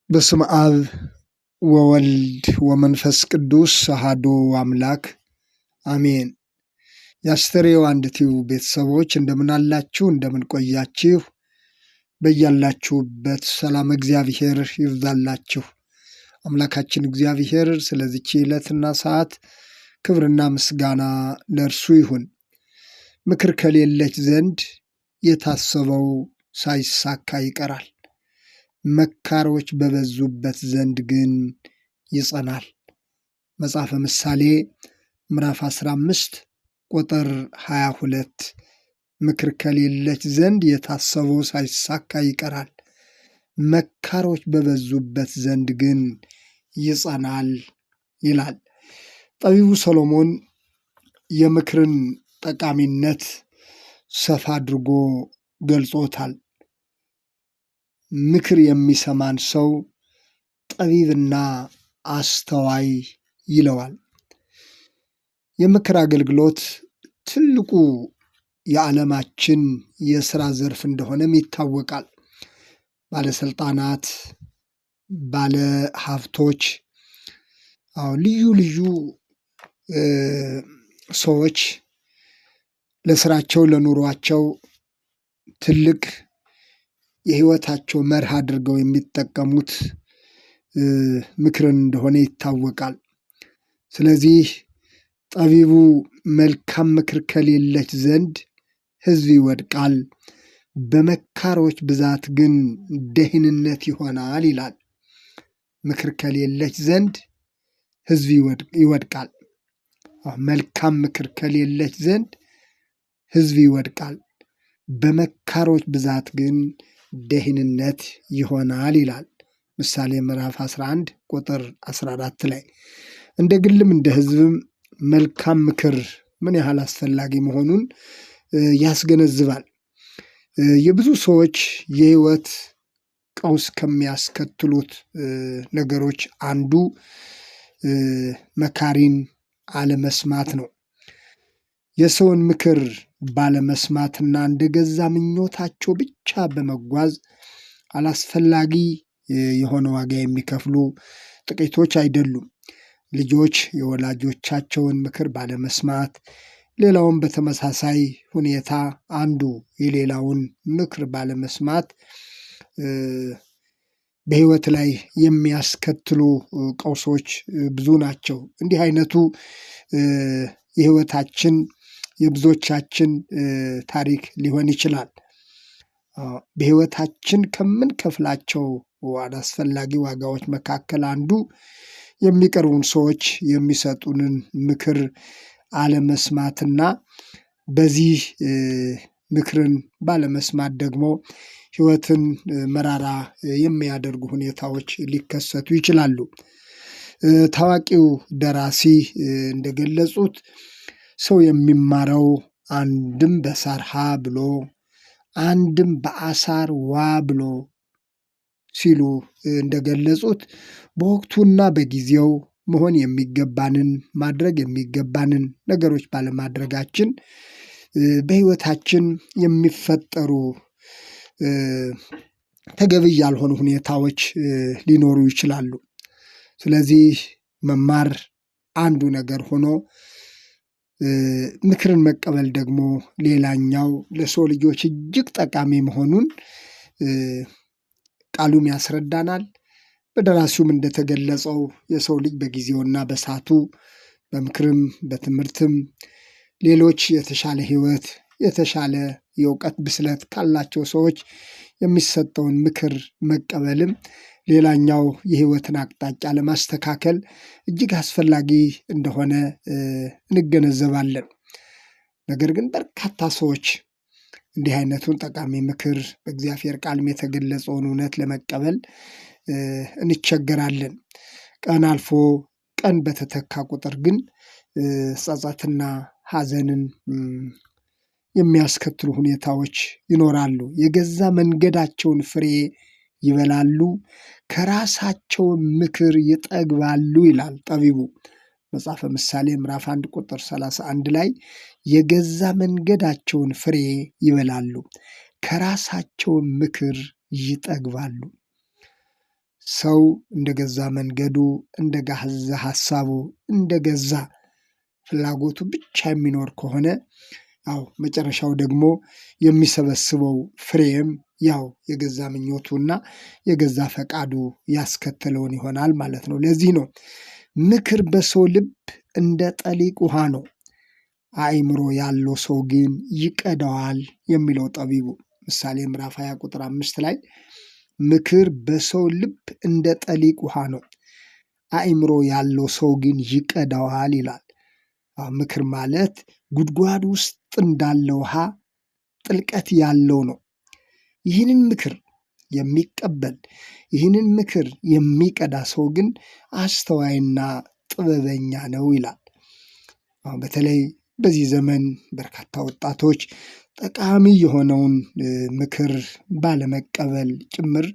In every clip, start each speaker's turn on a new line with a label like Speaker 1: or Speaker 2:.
Speaker 1: በስመ አብ ወወልድ ወመንፈስ ቅዱስ አሐዱ አምላክ አሜን። የአስተርእዮ አንድ ቲዩብ ቤተሰቦች እንደምን አላችሁ? እንደምን ቆያችሁ? በያላችሁበት ሰላም እግዚአብሔር ይብዛላችሁ። አምላካችን እግዚአብሔር ስለዚች ዕለትና ሰዓት ክብርና ምስጋና ለእርሱ ይሁን። ምክር ከሌለች ዘንድ የታሰበው ሳይሳካ ይቀራል። መካሮች በበዙበት ዘንድ ግን ይጸናል። መጽሐፈ ምሳሌ ምዕራፍ 15 ቁጥር 22 ምክር ከሌለች ዘንድ የታሰበው ሳይሳካ ይቀራል፣ መካሮች በበዙበት ዘንድ ግን ይጸናል ይላል። ጠቢቡ ሰሎሞን የምክርን ጠቃሚነት ሰፋ አድርጎ ገልጾታል። ምክር የሚሰማን ሰው ጠቢብና አስተዋይ ይለዋል። የምክር አገልግሎት ትልቁ የዓለማችን የሥራ ዘርፍ እንደሆነም ይታወቃል። ባለስልጣናት፣ ባለ ሀብቶች፣ ልዩ ልዩ ሰዎች ለስራቸው ለኑሯቸው ትልቅ የህይወታቸው መርህ አድርገው የሚጠቀሙት ምክርን እንደሆነ ይታወቃል። ስለዚህ ጠቢቡ መልካም ምክር ከሌለች ዘንድ ሕዝብ ይወድቃል፣ በመካሮች ብዛት ግን ደህንነት ይሆናል ይላል። ምክር ከሌለች ዘንድ ሕዝብ ይወድቃል። መልካም ምክር ከሌለች ዘንድ ሕዝብ ይወድቃል፣ በመካሮች ብዛት ግን ደህንነት ይሆናል ይላል። ምሳሌ ምዕራፍ 11 ቁጥር 14 ላይ እንደ ግልም እንደ ሕዝብም መልካም ምክር ምን ያህል አስፈላጊ መሆኑን ያስገነዝባል። የብዙ ሰዎች የህይወት ቀውስ ከሚያስከትሉት ነገሮች አንዱ መካሪን አለመስማት ነው። የሰውን ምክር ባለመስማትና እንደገዛ ምኞታቸው ብቻ በመጓዝ አላስፈላጊ የሆነ ዋጋ የሚከፍሉ ጥቂቶች አይደሉም። ልጆች የወላጆቻቸውን ምክር ባለመስማት፣ ሌላውን በተመሳሳይ ሁኔታ አንዱ የሌላውን ምክር ባለመስማት በህይወት ላይ የሚያስከትሉ ቀውሶች ብዙ ናቸው። እንዲህ አይነቱ የህይወታችን የብዙዎቻችን ታሪክ ሊሆን ይችላል። በህይወታችን ከምንከፍላቸው አላስፈላጊ ዋጋዎች መካከል አንዱ የሚቀርቡን ሰዎች የሚሰጡንን ምክር አለመስማትና በዚህ ምክርን ባለመስማት ደግሞ ህይወትን መራራ የሚያደርጉ ሁኔታዎች ሊከሰቱ ይችላሉ። ታዋቂው ደራሲ እንደገለጹት ሰው የሚማረው አንድም በሳር ሀ ብሎ አንድም በአሳር ዋ ብሎ ሲሉ እንደገለጹት በወቅቱና በጊዜው መሆን የሚገባንን ማድረግ የሚገባንን ነገሮች ባለማድረጋችን በህይወታችን የሚፈጠሩ ተገቢ ያልሆኑ ሁኔታዎች ሊኖሩ ይችላሉ። ስለዚህ መማር አንዱ ነገር ሆኖ ምክርን መቀበል ደግሞ ሌላኛው ለሰው ልጆች እጅግ ጠቃሚ መሆኑን ቃሉም ያስረዳናል። በደራሲውም እንደተገለጸው የሰው ልጅ በጊዜውና በሰዓቱ በምክርም በትምህርትም ሌሎች የተሻለ ህይወት የተሻለ የእውቀት ብስለት ካላቸው ሰዎች የሚሰጠውን ምክር መቀበልም ሌላኛው የህይወትን አቅጣጫ ለማስተካከል እጅግ አስፈላጊ እንደሆነ እንገነዘባለን። ነገር ግን በርካታ ሰዎች እንዲህ አይነቱን ጠቃሚ ምክር በእግዚአብሔር ቃልም የተገለጸውን እውነት ለመቀበል እንቸገራለን። ቀን አልፎ ቀን በተተካ ቁጥር ግን ጸጸትና ሐዘንን የሚያስከትሉ ሁኔታዎች ይኖራሉ። የገዛ መንገዳቸውን ፍሬ ይበላሉ፣ ከራሳቸው ምክር ይጠግባሉ ይላል ጠቢቡ። መጽሐፈ ምሳሌ ምዕራፍ 1 ቁጥር 31 ላይ የገዛ መንገዳቸውን ፍሬ ይበላሉ፣ ከራሳቸው ምክር ይጠግባሉ። ሰው እንደገዛ መንገዱ፣ እንደገዛ ሐሳቡ፣ እንደገዛ ፍላጎቱ ብቻ የሚኖር ከሆነ ያው መጨረሻው ደግሞ የሚሰበስበው ፍሬም ያው የገዛ ምኞቱና የገዛ ፈቃዱ ያስከተለውን ይሆናል ማለት ነው። ለዚህ ነው ምክር በሰው ልብ እንደ ጠሊቅ ውሃ ነው፣ አእምሮ ያለው ሰው ግን ይቀዳዋል የሚለው ጠቢቡ። ምሳሌ ምዕራፍ 20 ቁጥር 5 ላይ ምክር በሰው ልብ እንደ ጠሊቅ ውሃ ነው፣ አእምሮ ያለው ሰው ግን ይቀዳዋል ይላል። ምክር ማለት ጉድጓድ ውስጥ እንዳለ ውሃ ጥልቀት ያለው ነው። ይህንን ምክር የሚቀበል ይህንን ምክር የሚቀዳ ሰው ግን አስተዋይና ጥበበኛ ነው ይላል። በተለይ በዚህ ዘመን በርካታ ወጣቶች ጠቃሚ የሆነውን ምክር ባለመቀበል ጭምር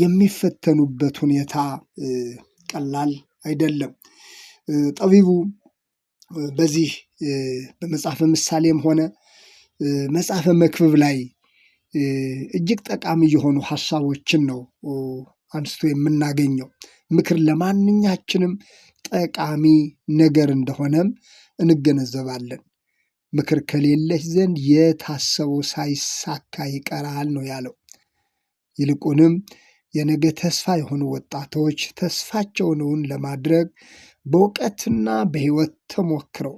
Speaker 1: የሚፈተኑበት ሁኔታ ቀላል አይደለም። ጠቢቡ በዚህ በመጽሐፈ ምሳሌም ሆነ መጽሐፈ መክብብ ላይ እጅግ ጠቃሚ የሆኑ ሐሳቦችን ነው አንስቶ የምናገኘው። ምክር ለማንኛችንም ጠቃሚ ነገር እንደሆነም እንገነዘባለን። ምክር ከሌለች ዘንድ የታሰበው ሳይሳካ ይቀራል ነው ያለው። ይልቁንም የነገ ተስፋ የሆኑ ወጣቶች ተስፋቸውን እውን ለማድረግ በእውቀትና በሕይወት ተሞክረው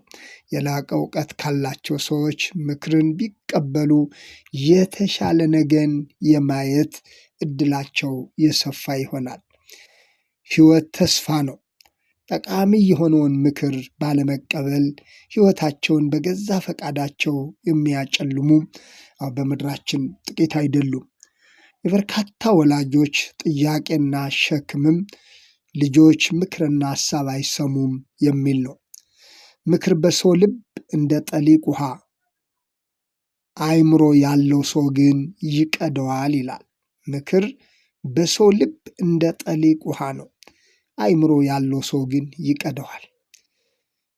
Speaker 1: የላቀ እውቀት ካላቸው ሰዎች ምክርን ቢቀበሉ የተሻለ ነገን የማየት እድላቸው የሰፋ ይሆናል። ሕይወት ተስፋ ነው። ጠቃሚ የሆነውን ምክር ባለመቀበል ሕይወታቸውን በገዛ ፈቃዳቸው የሚያጨልሙ በምድራችን ጥቂት አይደሉም። የበርካታ ወላጆች ጥያቄና ሸክምም ልጆች ምክርና ሐሳብ አይሰሙም የሚል ነው። ምክር በሰው ልብ እንደ ጠሊቅ ውሃ፣ አእምሮ ያለው ሰው ግን ይቀደዋል ይላል። ምክር በሰው ልብ እንደ ጠሊቅ ውሃ ነው፣ አእምሮ ያለው ሰው ግን ይቀደዋል።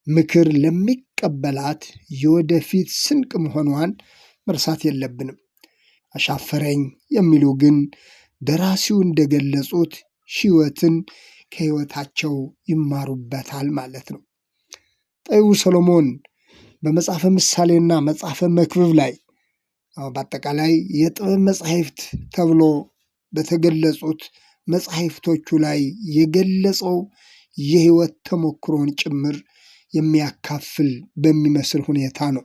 Speaker 1: ምክር ለሚቀበላት የወደፊት ስንቅ መሆኗን መርሳት የለብንም። አሻፈረኝ የሚሉ ግን ደራሲው እንደገለጹት ሕይወትን ከሕይወታቸው ይማሩበታል ማለት ነው። ጠቢቡ ሰሎሞን በመጽሐፈ ምሳሌና መጽሐፈ መክብብ ላይ በአጠቃላይ የጥበብ መጻሕፍት ተብሎ በተገለጹት መጻሕፍቶቹ ላይ የገለጸው የሕይወት ተሞክሮን ጭምር የሚያካፍል በሚመስል ሁኔታ ነው።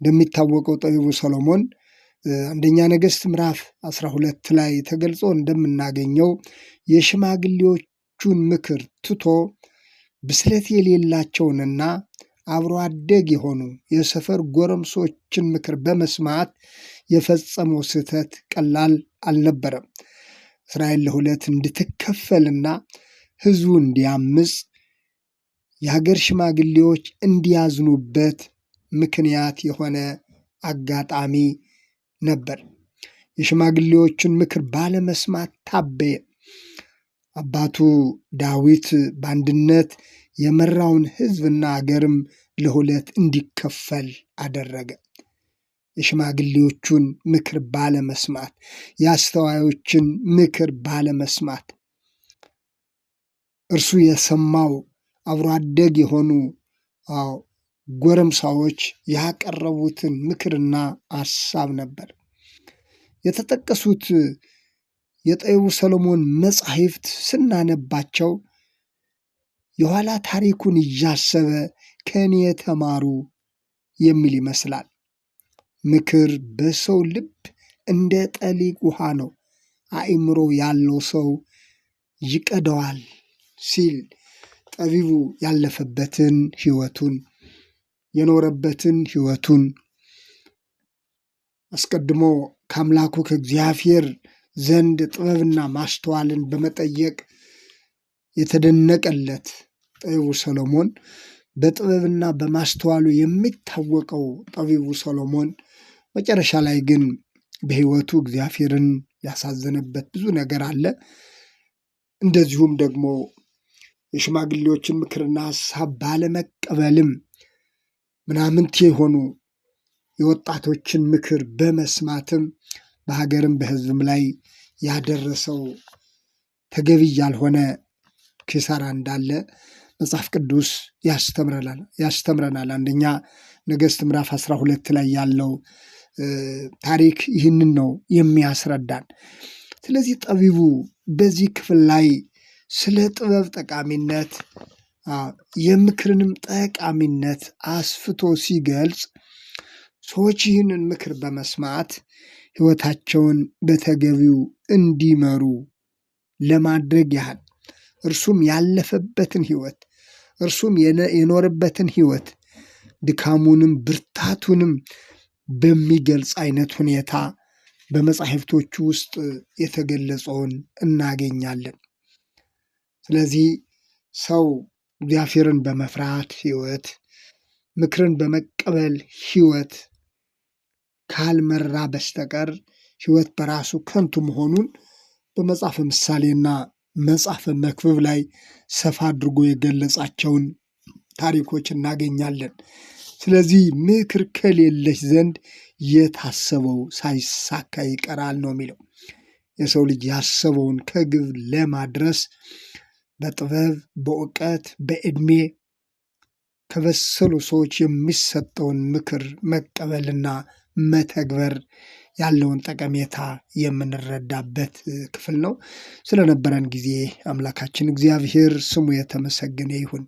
Speaker 1: እንደሚታወቀው ጠቢቡ ሰሎሞን አንደኛ ነገሥት ምዕራፍ 12 ላይ ተገልጾ እንደምናገኘው የሽማግሌዎቹን ምክር ትቶ ብስለት የሌላቸውንና አብሮ አደግ የሆኑ የሰፈር ጎረምሶችን ምክር በመስማት የፈጸመው ስህተት ቀላል አልነበረም። እስራኤል ለሁለት እንድትከፈልና ሕዝቡ እንዲያምፅ የሀገር ሽማግሌዎች እንዲያዝኑበት ምክንያት የሆነ አጋጣሚ ነበር። የሽማግሌዎችን ምክር ባለመስማት ታበየ። አባቱ ዳዊት በአንድነት የመራውን ሕዝብና አገርም ለሁለት እንዲከፈል አደረገ። የሽማግሌዎቹን ምክር ባለመስማት፣ የአስተዋዮችን ምክር ባለመስማት እርሱ የሰማው አብሮ አደግ የሆኑ ጎረምሳዎች ያቀረቡትን ምክርና ሐሳብ ነበር። የተጠቀሱት የጠቢቡ ሰሎሞን መጻሕፍት ስናነባቸው የኋላ ታሪኩን እያሰበ ከእኔ የተማሩ የሚል ይመስላል። ምክር በሰው ልብ እንደ ጠሊቅ ውሃ ነው፣ አእምሮ ያለው ሰው ይቀደዋል ሲል ጠቢቡ ያለፈበትን ሕይወቱን የኖረበትን ሕይወቱን አስቀድሞ ከአምላኩ ከእግዚአብሔር ዘንድ ጥበብና ማስተዋልን በመጠየቅ የተደነቀለት ጠቢቡ ሰሎሞን በጥበብና በማስተዋሉ የሚታወቀው ጠቢቡ ሰሎሞን መጨረሻ ላይ ግን በሕይወቱ እግዚአብሔርን ያሳዘነበት ብዙ ነገር አለ። እንደዚሁም ደግሞ የሽማግሌዎችን ምክርና ሐሳብ ባለመቀበልም ምናምንቴ የሆኑ የወጣቶችን ምክር በመስማትም በሀገርም በሕዝብም ላይ ያደረሰው ተገቢ ያልሆነ ኪሳራ እንዳለ መጽሐፍ ቅዱስ ያስተምረናል። አንደኛ ነገሥት ምዕራፍ 12 ላይ ያለው ታሪክ ይህንን ነው የሚያስረዳን። ስለዚህ ጠቢቡ በዚህ ክፍል ላይ ስለ ጥበብ ጠቃሚነት የምክርንም ጠቃሚነት አስፍቶ ሲገልጽ ሰዎች ይህንን ምክር በመስማት ሕይወታቸውን በተገቢው እንዲመሩ ለማድረግ ያህል እርሱም ያለፈበትን ሕይወት እርሱም የኖረበትን ሕይወት ድካሙንም ብርታቱንም በሚገልጽ አይነት ሁኔታ በመጻሕፍቶቹ ውስጥ የተገለጸውን እናገኛለን። ስለዚህ ሰው እግዚአብሔርን በመፍራት ሕይወት፣ ምክርን በመቀበል ሕይወት ካልመራ በስተቀር ሕይወት በራሱ ከንቱ መሆኑን በመጽሐፈ ምሳሌና መጽሐፈ መክብብ ላይ ሰፋ አድርጎ የገለጻቸውን ታሪኮች እናገኛለን። ስለዚህ ምክር ከሌለች ዘንድ የታሰበው ሳይሳካ ይቀራል ነው የሚለው። የሰው ልጅ ያሰበውን ከግብ ለማድረስ በጥበብ፣ በእውቀት፣ በዕድሜ ከበሰሉ ሰዎች የሚሰጠውን ምክር መቀበልና መተግበር ያለውን ጠቀሜታ የምንረዳበት ክፍል ነው። ስለነበረን ጊዜ አምላካችን እግዚአብሔር ስሙ የተመሰገነ ይሁን።